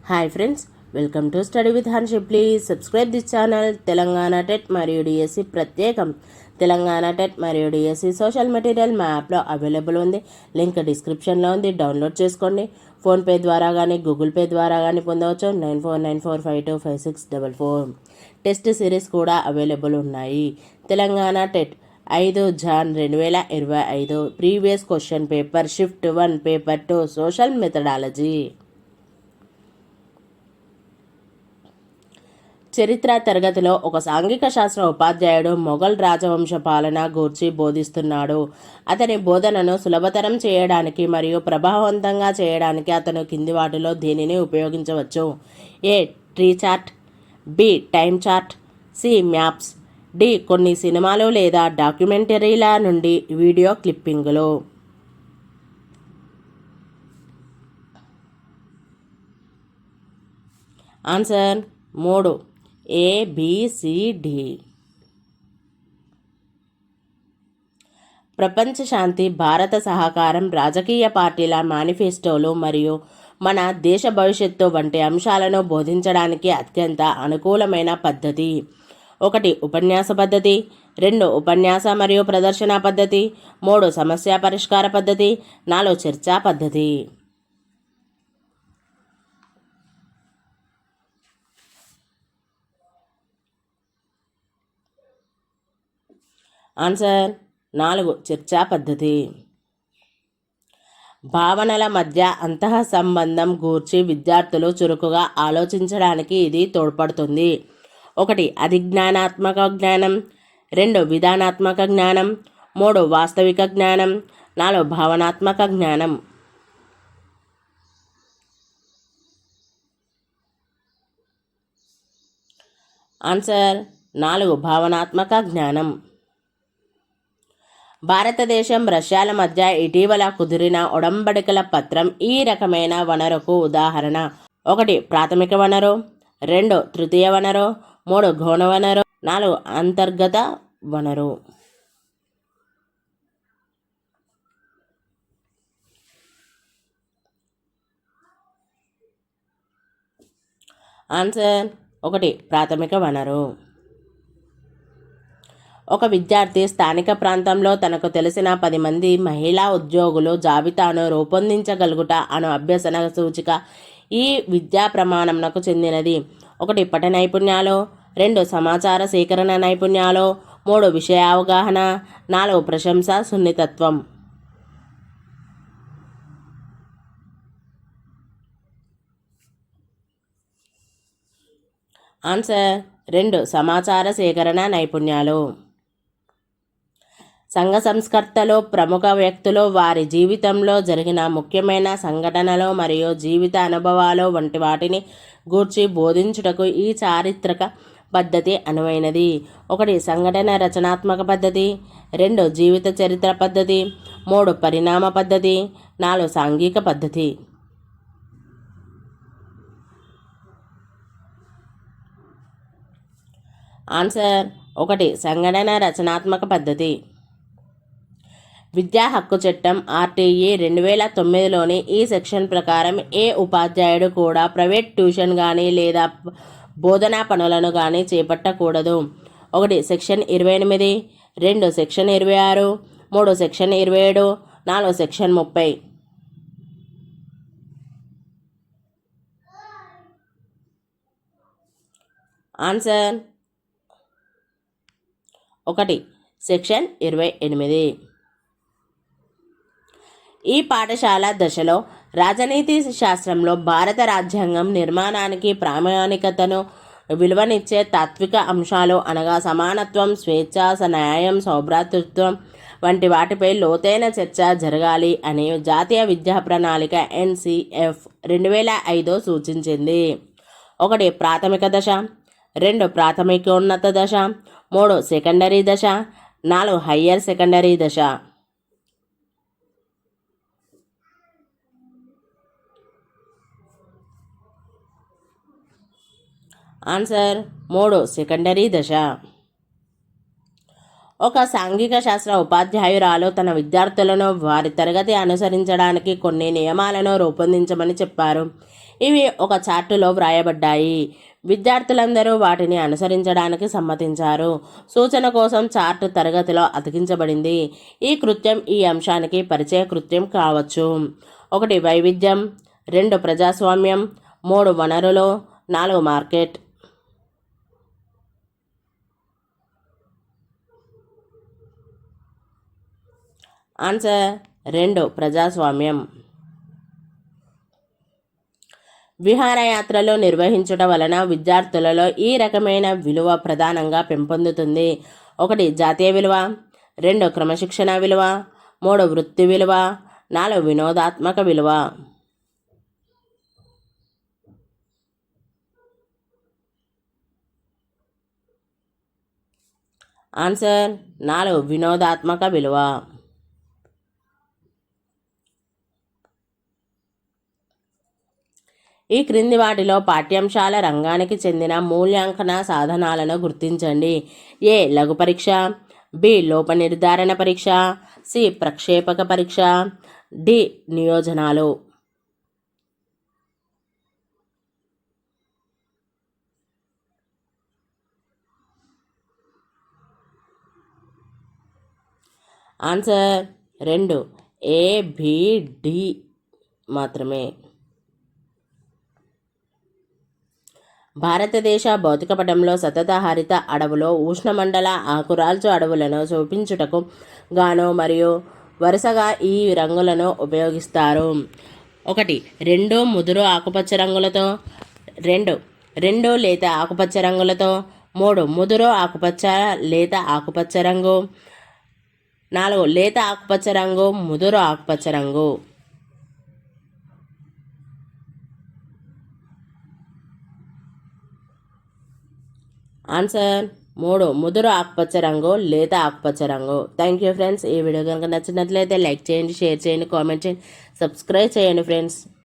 Hi friends, welcome to study with Hanshi. Please subscribe this channel. Telangana TET మరియు DSC ప్రత్యేకం. Telangana TET మరియు DSC social material మా యాప్లో available ఉంది. లింక్ డిస్క్రిప్షన్లో ఉంది, డౌన్లోడ్ చేసుకోండి. ఫోన్పే ద్వారా కానీ గూగుల్ పే ద్వారా కానీ పొందవచ్చు. 9494525644. టెస్ట్ సిరీస్ కూడా అవైలబుల్ ఉన్నాయి. Telangana TET 5 Jan 2025 previous question paper shift 1 paper 2 social methodology. చరిత్ర తరగతిలో ఒక సాంఘిక శాస్త్ర ఉపాధ్యాయుడు మొఘల్ రాజవంశ పాలన గూర్చి బోధిస్తున్నాడు. అతని బోధనను సులభతరం చేయడానికి మరియు ప్రభావవంతంగా చేయడానికి అతను కింది వాటిలో దేనిని ఉపయోగించవచ్చు? A. Tree chart, B. Time chart, C. Maps, D. కొన్ని సినిమాలు లేదా డాక్యుమెంటరీల నుండి వీడియో క్లిప్పింగులు. Answer 3 ABCD. ప్రపంచ శాంతి, భారత సహకారం, రాజకీయ పార్టీల మేనిఫెస్టోలు మరియు మన దేశ భవిష్యత్తు వంటి అంశాలను బోధించడానికి అత్యంత అనుకూలమైన పద్ధతి. 1 ఉపన్యాస పద్ధతి, 2 ఉపన్యాస మరియు ప్రదర్శన పద్ధతి, 3 సమస్య పరిష్కార పద్ధతి, 4 చర్చా పద్ధతి. ఆన్సర్ 4 చర్చా పద్ధతి. భావనల మధ్య అంతః సంబంధం గూర్చి విద్యార్థులు చురుకుగా ఆలోచించడానికి ఇది తోడ్పడుతుంది. 1 అధిజ్ఞానాత్మక జ్ఞానం, 2 విధానాత్మక జ్ఞానం, 3 వాస్తవిక జ్ఞానం, 4 భావనాత్మక జ్ఞానం. ఆన్సర్ 4 భావనాత్మక జ్ఞానం. భారతదేశం, రష్యాల మధ్య ఇటీవల కుదిరిన ఒడంబడికల పత్రం ఈ రకమైన వనరుకు ఉదాహరణ. 1 ప్రాథమిక వనరు, 2 తృతీయ వనరు, 3 గౌణ వనరు, 4 అంతర్గత వనరు. ఆన్సర్ 1 ప్రాథమిక వనరు. ఒక విద్యార్థి స్థానిక ప్రాంతంలో తనకు తెలిసిన 10 మంది మహిళా ఉద్యోగులు జాబితాను రూపొందించగలుగుట అను అభ్యసన సూచిక ఈ విద్యా ప్రమాణంకు చెందినది. 1 పఠన నైపుణ్యాలు, 2 సమాచార సేకరణ నైపుణ్యాలు, 3 విషయ అవగాహన, 4 ప్రశంస సున్నితత్వం. ఆన్సర్ 2 సమాచార సేకరణ నైపుణ్యాలు. సంఘ సంస్కర్తలు ప్రముఖ వ్యక్తులు వారి జీవితంలో జరిగిన ముఖ్యమైన సంఘటనలు మరియు జీవిత అనుభవాలు వంటి వాటిని గూర్చి బోధించుటకు ఈ చారిత్రక పద్ధతి అనువైనది. 1 సంఘటన రచనాత్మక పద్ధతి, 2 జీవిత చరిత్ర పద్ధతి, 3 పరిణామ పద్ధతి, 4 సాంఘిక పద్ధతి. ఆన్సర్ 1 సంఘటన రచనాత్మక పద్ధతి. విద్యా హక్కు చట్టం RTE 2009లోని ఈ సెక్షన్ ప్రకారం ఏ ఉపాధ్యాయుడు కూడా ప్రైవేట్ ట్యూషన్ కానీ లేదా బోధనా పనులను కానీ చేపట్టకూడదు. 1 section 28, 2 section 26, 3 section 27, 4 section 30. Answer 1 section 28. ఈ పాఠశాల దశలో రాజనీతి శాస్త్రంలో భారత రాజ్యాంగం నిర్మాణానికి ప్రామాణికతను విలువనిచ్చే తాత్విక అంశాలు అనగా సమానత్వం, స్వేచ్ఛ, న్యాయం, సౌభ్రాతృత్వం వంటి వాటిపై లోతైన చర్చ జరగాలి అని జాతీయ విద్యా ప్రణాళిక NCF 2005 సూచించింది. 1 ప్రాథమిక దశ, 2 ప్రాథమికోన్నత దశ, 3 సెకండరీ దశ, 4 హయ్యర్ సెకండరీ దశ. ఆన్సర్ 3 సెకండరీ దశ. ఒక సాంఘిక శాస్త్ర ఉపాధ్యాయురాలు తన విద్యార్థులను వారి తరగతి అనుసరించడానికి కొన్ని నియమాలను రూపొందించమని చెప్పారు. ఇవి ఒక చార్టులో వ్రాయబడ్డాయి. విద్యార్థులందరూ వాటిని అనుసరించడానికి సమ్మతించారు. సూచన కోసం చార్టు తరగతిలో అతికించబడింది. ఈ కృత్యం ఈ అంశానికి పరిచయ కృత్యం కావచ్చు. 1 వైవిధ్యం, 2 ప్రజాస్వామ్యం, 3 వనరులు, 4 మార్కెట్. ఆన్సర్ 2 ప్రజాస్వామ్యం. విహారయాత్రలు నిర్వహించుట వలన విద్యార్థులలో ఈ రకమైన విలువ ప్రధానంగా పెంపొందుతుంది. 1 జాతీయ విలువ, 2 క్రమశిక్షణ విలువ, 3 వృత్తి విలువ, 4 వినోదాత్మక విలువ. ఆన్సర్ 4 వినోదాత్మక విలువ. ఈ క్రింది వాటిలో పాఠ్యాంశాల రంగానికి చెందిన మూల్యాంకన సాధనాలను గుర్తించండి. ఏ లఘు పరీక్ష, బి లోప నిర్ధారణ పరీక్ష, సి ప్రక్షేపక పరీక్ష, డి నియోజనాలు. ఆన్సర్ 2 ఏ, బి, డి మాత్రమే. భారతదేశ భౌతిక పటంలో సతత హరిత అడవులు ఉష్ణమండల ఆకురాల్చు అడవులను చూపించుటకు గాను మరియు వరుసగా ఈ రంగులను ఉపయోగిస్తారు. 1 2 ముదురు ఆకుపచ్చ రంగులతో, 2 లేత ఆకుపచ్చ రంగులతో, 3 ముదురు ఆకుపచ్చ లేత ఆకుపచ్చ రంగు, 4 లేత ఆకుపచ్చ రంగు ముదురు ఆకుపచ్చ రంగు. ఆన్సర్ 3 ముదురు ఆకుపచ్చ రంగు లేత ఆకుపచ్చ రంగు. Thank you friends. ఈ వీడియో కనుక నచ్చినట్లయితే లైక్ చేయండి, షేర్ చేయండి, కామెంట్ చేయండి, సబ్స్క్రైబ్ చేయండి ఫ్రెండ్స్.